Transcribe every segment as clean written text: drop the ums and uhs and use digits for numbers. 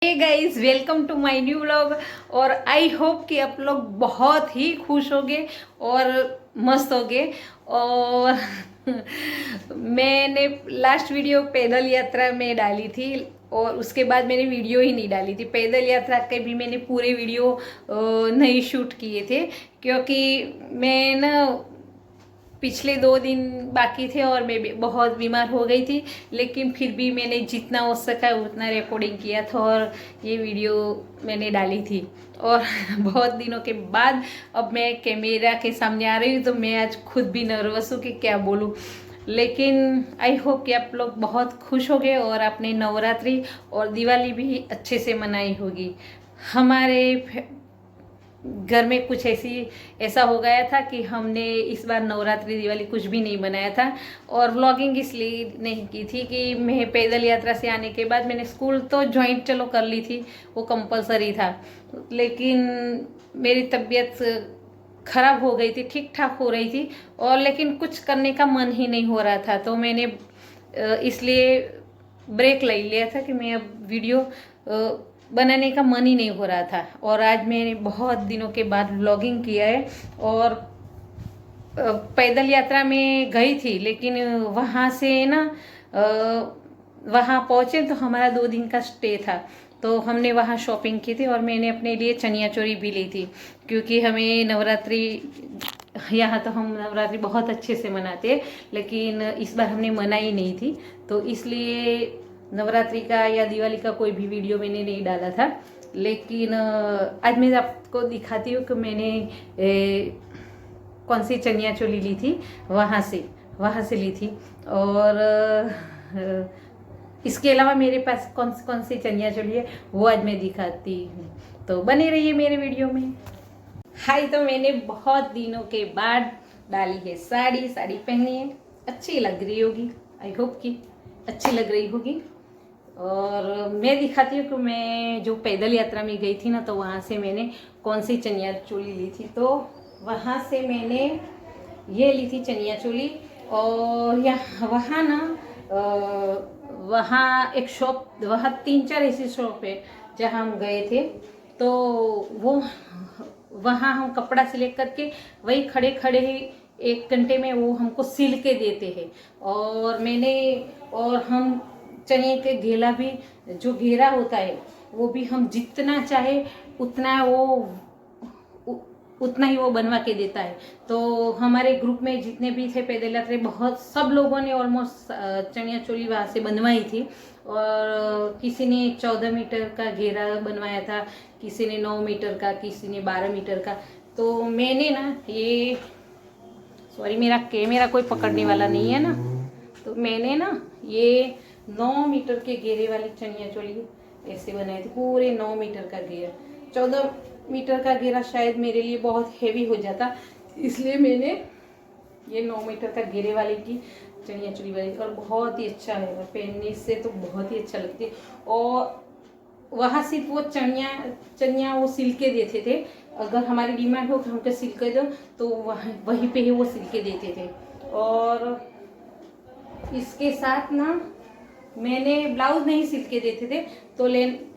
Hey guys, welcome to my new vlog. और I hope कि आप लोग बहुत ही खुश होगे और मस्त होगे। और मैंने लास्ट वीडियो पैदल यात्रा में डाली थी और उसके बाद मैंने वीडियो ही नहीं डाली थी। पैदल यात्रा के भी मैंने पूरे वीडियो नहीं शूट किए थे क्योंकि मैं ना पिछले 2 दिन बाकी थे और मैं भी बहुत बीमार हो गई थी। लेकिन फिर भी मैंने जितना हो सका उतना रिकॉर्डिंग किया था और ये वीडियो मैंने डाली थी। और बहुत दिनों के बाद अब मैं कैमरा के सामने आ रही हूँ तो मैं आज खुद भी नर्वस हूँ कि क्या बोलूँ। लेकिन आई होप कि आप लोग बहुत खुश होंगे और अपने नवरात्रि और दिवाली भी अच्छे से मनाई होगी। हमारे घर में कुछ ऐसा हो गया था कि हमने इस बार नवरात्रि दिवाली कुछ भी नहीं बनाया था। और व्लॉगिंग इसलिए नहीं की थी कि मैं पैदल यात्रा से आने के बाद मैंने स्कूल तो ज्वाइन चलो कर ली थी, वो कंपलसरी था। लेकिन मेरी तबीयत खराब हो गई थी, ठीक ठाक हो रही थी और लेकिन कुछ करने का मन ही नहीं हो रहा था। तो मैंने इसलिए ब्रेक ले लिया था कि मैं अब वीडियो बनाने का मन ही नहीं हो रहा था। और आज मैंने बहुत दिनों के बाद व्लॉगिंग किया है। और पैदल यात्रा में गई थी लेकिन वहाँ से ना वहाँ पहुँचे तो हमारा 2 दिन का स्टे था। तो हमने वहाँ शॉपिंग की थी और मैंने अपने लिए चनिया चोली भी ली थी क्योंकि हमें नवरात्रि यहाँ तो हम नवरात्रि बहुत अच्छे से मनाते हैं लेकिन इस बार हमने मनाई नहीं थी। तो इसलिए नवरात्रि का या दिवाली का कोई भी वीडियो मैंने नहीं डाला था। लेकिन आज मैं आपको दिखाती हूँ कि मैंने कौन सी चनिया चोली ली थी, वहाँ से ली थी। और इसके अलावा मेरे पास कौन कौन सी चनिया चोली है वो आज मैं दिखाती हूँ। तो बने रहिए मेरे वीडियो में। हाय, तो मैंने बहुत दिनों के बाद डाली है साड़ी पहनी है, अच्छी लग रही होगी। आई होप कि अच्छी लग रही होगी। और मैं दिखाती हूँ कि मैं जो पैदल यात्रा में गई थी ना तो वहाँ से मैंने कौन सी चनिया चोली ली थी। तो वहाँ से मैंने ये ली थी चनिया चोली। और वहाँ ना वहाँ एक शॉप, वहाँ 3-4 ऐसी शॉप है जहाँ हम गए थे। तो वो वहाँ हम कपड़ा सिलेक्ट करके वही खड़े खड़े ही 1 घंटे में वो हमको सिल के देते हैं। और हम चने के घेला भी, जो घेरा होता है वो भी हम जितना चाहे उतना ही वो बनवा के देता है। तो हमारे ग्रुप में जितने भी थे पैदल यात्री, बहुत सब लोगों ने ऑलमोस्ट चनिया चोली वहाँ से बनवाई थी। और किसी ने 14 मीटर का घेरा बनवाया था, किसी ने 9 मीटर का, किसी ने 12 मीटर का। तो मैंने ना ये, सॉरी मेरा कैमरा कोई पकड़ने वाला नहीं है ना, तो मैंने ना ये 9 मीटर के घेरे वाली चनिया चोली ऐसे बनाई थी, पूरे 9 मीटर का घेरा। 14 मीटर का घेरा शायद मेरे लिए बहुत हैवी हो जाता, इसलिए मैंने ये 9 मीटर का घेरे वाले की चनिया चोली बनाई। और बहुत ही अच्छा है, और पहनने से तो बहुत ही अच्छा लगती है। और वहाँ सिर्फ वो चनिया वो सिल के देते थे। अगर हमारी डिमांड हो कि हमको सिल के दो तो वहीं पे ही वो सिल के देते थे। और इसके साथ ना मैंने ब्लाउज नहीं सिल के देते थे, तो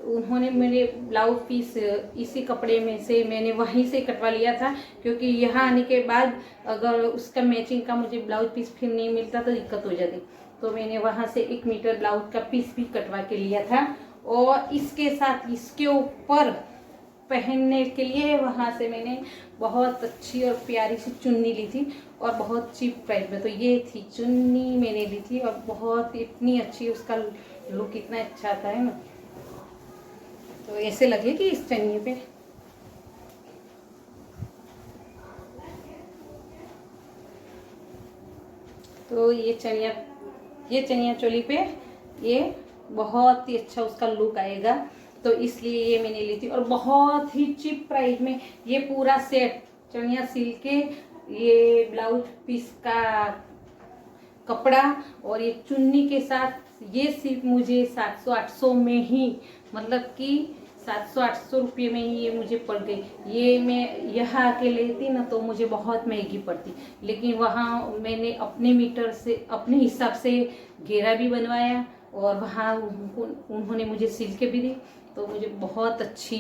उन्होंने मेरे ब्लाउज पीस इसी कपड़े में से मैंने वहीं से कटवा लिया था क्योंकि यहाँ आने के बाद अगर उसका मैचिंग का मुझे ब्लाउज पीस फिर नहीं मिलता तो दिक्कत हो जाती। तो मैंने वहाँ से 1 मीटर ब्लाउज का पीस भी कटवा के लिया था। और इसके साथ इसके ऊपर पहनने के लिए वहाँ से मैंने बहुत अच्छी और प्यारी सी चुन्नी ली थी और बहुत चीप प्राइस में। तो ये थी चुन्नी मैंने ली थी और बहुत इतनी अच्छी, उसका लुक इतना अच्छा आता है ना, तो ऐसे लगे कि इस चन्नी पे तो ये चनिया चोली पे ये बहुत ही अच्छा उसका लुक आएगा। तो इसलिए ये मैंने ली थी और बहुत ही चीप प्राइस में ये पूरा सेट चनिया सिल के, ये ब्लाउज पीस का कपड़ा और ये चुन्नी के साथ ये सिर्फ मुझे 700-800 में ही, मतलब कि 700-800 रुपये में ही ये मुझे पड़ गई। ये मैं यहाँ आके लेती ना तो मुझे बहुत महंगी पड़ती, लेकिन वहाँ मैंने अपने मीटर से अपने हिसाब से घेरा भी बनवाया और वहाँ उन्होंने मुझे सिल के भी दी तो मुझे बहुत अच्छी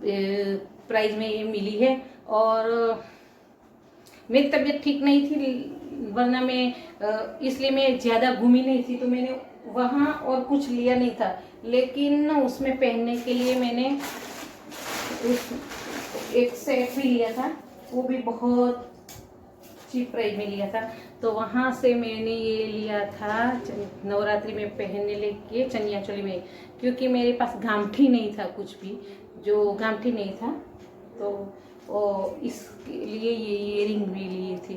प्राइस में ये मिली है। और मेरी तबीयत ठीक नहीं थी, वरना मैं इसलिए मैं ज़्यादा घूमी नहीं थी, तो मैंने वहाँ और कुछ लिया नहीं था। लेकिन उसमें पहनने के लिए मैंने एक सेट भी लिया था, वो भी बहुत चीप प्राइस में लिया था। तो वहाँ से मैंने ये लिया था नवरात्रि में पहनने लेके चनिया चोली में, क्योंकि मेरे पास गामठी नहीं था, कुछ भी जो गामठी नहीं था, तो इसके लिए ये इयरिंग भी लिए थे।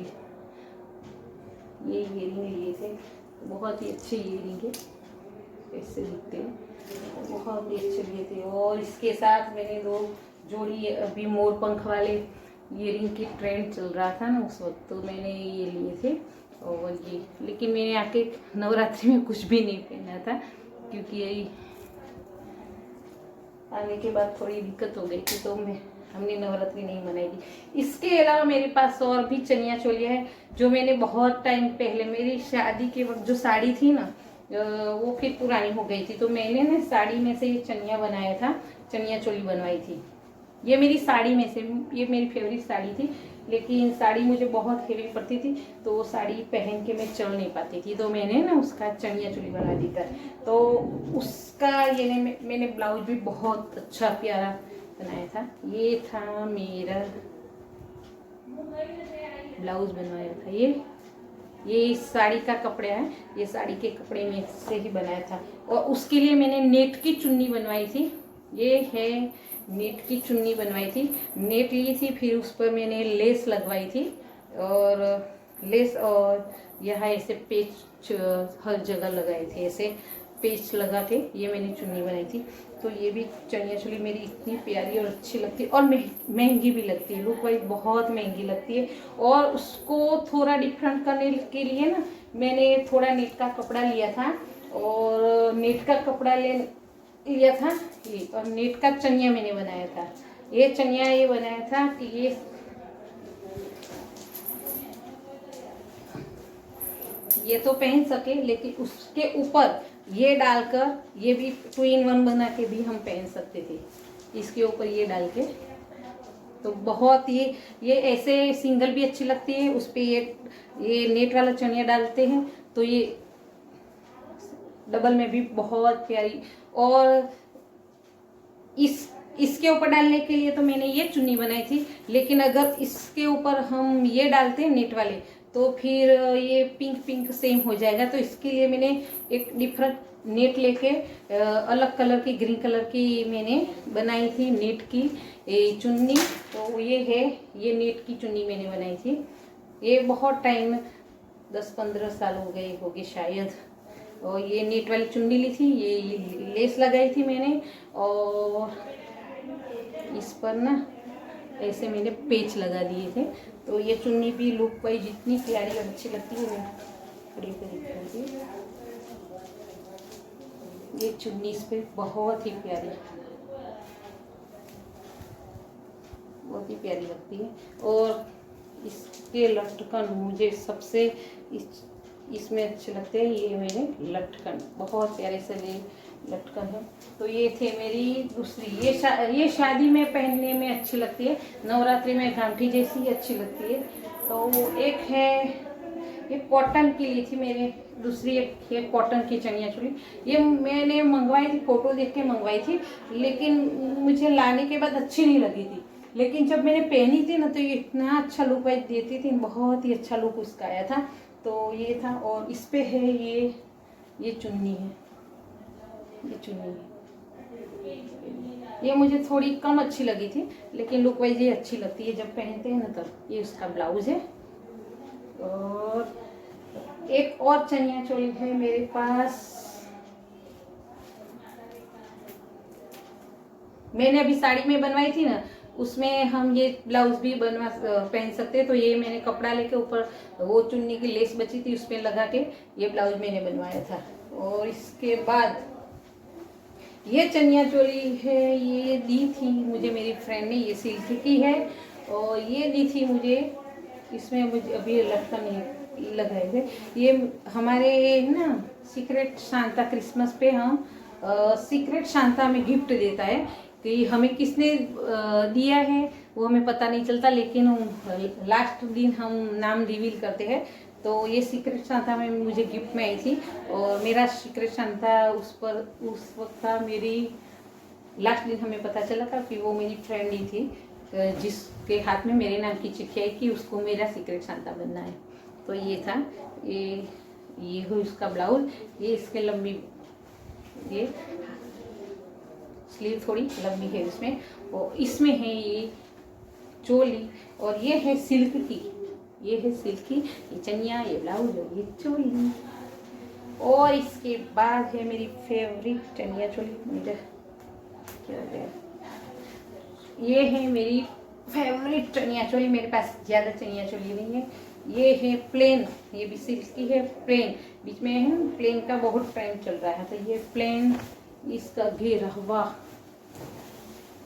ये इयरिंग लिए थे, बहुत ही अच्छे इयरिंग है, ऐसे दिखते हैं, बहुत ही अच्छे लिए थे। और इसके साथ मैंने 2 जोड़ी, अभी मोर पंख वाले इयरिंग की ट्रेंड चल रहा था ना उस वक्त, तो मैंने ये लिए थे। और ये, लेकिन मैंने आके नवरात्रि में कुछ भी नहीं पहना था, क्योंकि यही आने के बाद थोड़ी दिक्कत हो गई थी, तो हमने नवरात्रि नहीं मनाई थी। इसके अलावा मेरे पास और भी चनिया चोलियाँ हैं, जो मैंने बहुत टाइम पहले, मेरी शादी के वक्त जो साड़ी थी ना, वो फिर पुरानी हो गई थी, तो मैंने ना साड़ी में से ये चनिया बनाया था, चनिया चोली बनवाई थी। ये मेरी साड़ी में से, ये मेरी फेवरेट साड़ी थी, लेकिन साड़ी मुझे बहुत हेवी पड़ती थी, तो वो साड़ी पहन के मैं चल नहीं पाती थी, तो मैंने ना उसका चनिया चोली बना दी था। तो उसका ये मैंने ब्लाउज भी बहुत अच्छा प्यारा बनाया था। ये था मेरा ब्लाउज बनवाया था, ये इस साड़ी का कपड़ा है, ये साड़ी के कपड़े में से ही बनाया था। और उसके लिए मैंने नेट की चुन्नी बनवाई थी, ये है नेट की चुन्नी बनवाई थी, नेट ली थी, फिर उस पर मैंने लेस लगवाई थी, और लेस और यहाँ ऐसे पेच हर जगह लगाए थे, ऐसे पेच लगा के ये मैंने चुन्नी बनाई थी। तो ये भी चनिया चोली मेरी इतनी प्यारी और अच्छी लगती है, और महंगी भी लगती है, लुक वाइज बहुत महंगी लगती है। और उसको थोड़ा डिफरेंट करने के लिए ना, मैंने थोड़ा नेट का कपड़ा लिया था, और नेट का कपड़ा लिया था ये, और नेट का चनिया मैंने बनाया था। ये चनिया ये बनाया था कि ये तो पहन सके, लेकिन उसके ऊपर ये डालकर, ये भी 2 in 1 बना के भी हम पहन सकते थे, इसके ऊपर ये डाल के। तो बहुत ये ऐसे सिंगल भी अच्छी लगती है, उस पर ये नेट वाला चनिया डालते हैं, तो ये डबल में भी बहुत प्यारी। और इसके ऊपर डालने के लिए तो मैंने ये चुन्नी बनाई थी, लेकिन अगर इसके ऊपर हम ये डालते हैं नेट वाले, तो फिर ये पिंक पिंक सेम हो जाएगा। तो इसके लिए मैंने एक डिफरेंट नेट लेके अलग कलर की, ग्रीन कलर की मैंने बनाई थी नेट की चुन्नी। तो ये है, ये नेट की चुन्नी मैंने बनाई थी, ये बहुत टाइम 10-15 साल हो गए शायद। और ये नेट वाली चुन्नी ली थी, ये लेस लगाई थी मैंने, और इस पर ना ऐसे मैंने पेच लगा दिए थे। तो ये चुन्नी भी लुक वाइज जितनी प्यारी और अच्छी लगती है, मैं खड़ी पे दिखाऊंगी। ये चुन्नी इस पर बहुत ही प्यारी, बहुत ही प्यारी लगती है। और इसके लटकन मुझे सबसे इसमें अच्छे लगते हैं, ये मेरे लटकन बहुत प्यारे से लटकन है। तो ये थे मेरी दूसरी, ये शादी में पहनने में अच्छी लगती है, नवरात्रि में गांठी जैसी अच्छी लगती है। तो एक है, ये कॉटन की ली थी मेरे, दूसरी एक है कॉटन की चनिया चोली। ये मैंने मंगवाई थी, फोटो देख के मंगवाई थी, लेकिन मुझे लाने के बाद अच्छी नहीं लगी थी। लेकिन जब मैंने पहनी थी ना, तो ये इतना अच्छा लुक वाइज देती थी, बहुत ही अच्छा लुक उसका आया था। तो ये था, और इस पे है ये चुन्नी है, ये चुन्नी है, ये मुझे थोड़ी कम अच्छी लगी थी, लेकिन लुक वाइज ये अच्छी लगती है जब पहनते हैं ना तब। ये उसका ब्लाउज है। और एक और चनिया चोली है मेरे पास, मैंने अभी साड़ी में बनवाई थी ना, उसमें हम ये ब्लाउज भी पहन सकते हैं। तो ये मैंने कपड़ा लेके ऊपर वो चुन्नी की लेस बची थी, उस पर लगा के ये ब्लाउज मैंने बनवाया था। और इसके बाद ये चनिया चोली है, ये दी थी मुझे मेरी फ्रेंड ने, ये सिल्क की है, और ये दी थी मुझे, इसमें मुझे अभी लटकन नहीं लगाए थे। ये हमारे ना सीक्रेट सांता क्रिसमस पे हम सीक्रेट शांता हमें गिफ्ट देता है कि हमें किसने दिया है वो हमें पता नहीं चलता, लेकिन लास्ट दिन हम नाम रिवील करते हैं। तो ये सीक्रेट शांता में मुझे गिफ्ट में आई थी, और मेरा सीक्रेट शांता उस वक्त था मेरी लास्ट दिन हमें पता चला था कि वो मेरी फ्रेंड ही थी, जिसके हाथ में मेरे नाम की चिट्ठी आई कि उसको मेरा सीक्रेट शांता बनना है। तो ये था, ये हो इसका ब्लाउज, ये इसके लंबी, ये स्लीव थोड़ी लंबी है इसमें, और इसमें है ये चोली, और ये है सिल्क की, ये है सिल्क की, ये चनिया, ये ब्लाउज और ये चोली। और इसके बाद है मेरी फेवरेट चनिया चोली, मेरा क्या है, ये है मेरी फेवरेट चनिया चोली। मेरे पास ज़्यादा चनिया चोली नहीं है। ये है प्लेन, ये भी सिल्क की है, प्लेन, बीच में है प्लेन का बहुत टाइम चल रहा है। तो ये प्लेन, इसका घेरा, वाह,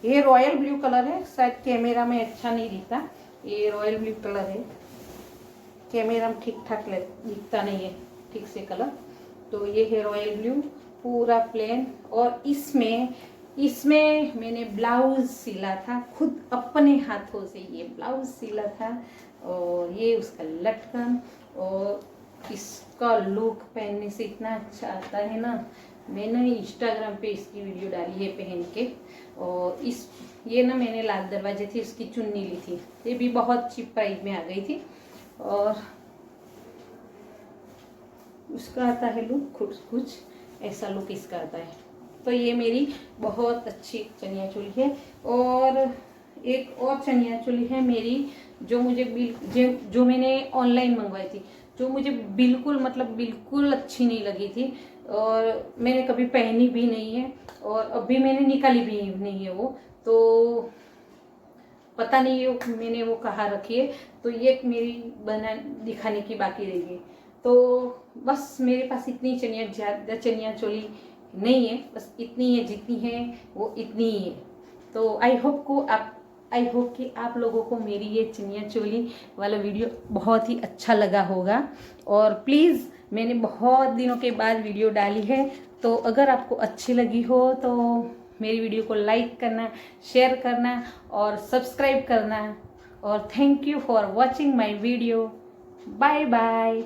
ये रॉयल ब्लू कलर है, शायद कैमरा में अच्छा नहीं दिखता, ये रॉयल ब्लू कलर है, कैमरा में ठीक ठाक दिखता नहीं है ठीक से कलर। तो ये है रॉयल ब्लू, पूरा प्लेन, और इसमें मैंने ब्लाउज सिला था खुद अपने हाथों से, ये ब्लाउज सिला था, और ये उसका लटकन, और इसका लुक पहनने से इतना अच्छा आता है ना। मैंने इंस्टाग्राम पे इसकी वीडियो डाली है पहन के, और ये ना मैंने लाल दरवाजे थी इसकी चुन्नी ली थी, ये भी बहुत चीप प्राइस में आ गई थी, और उसका आता है लुक कुछ ऐसा लुक इसका आता है। तो ये मेरी बहुत अच्छी चनिया चोली है। और एक और चनिया चोली है मेरी जो मुझे जो मैंने ऑनलाइन मंगवाई थी, जो मुझे बिल्कुल अच्छी नहीं लगी थी, और मैंने कभी पहनी भी नहीं है, और अभी मैंने निकाली भी नहीं है वो, तो पता नहीं है मैंने वो कहाँ रखी है। तो ये मेरी दिखाने की बाकी रही है। तो बस मेरे पास इतनी ज़्यादा चनिया चोली नहीं है, बस इतनी है जितनी है वो इतनी ही है। तो आई होप कि आप लोगों को मेरी ये चनिया चोली वाला वीडियो बहुत ही अच्छा लगा होगा। और प्लीज़, मैंने बहुत दिनों के बाद वीडियो डाली है, तो अगर आपको अच्छी लगी हो तो मेरी वीडियो को लाइक करना, शेयर करना और सब्सक्राइब करना। और thank you for watching my video. Bye bye.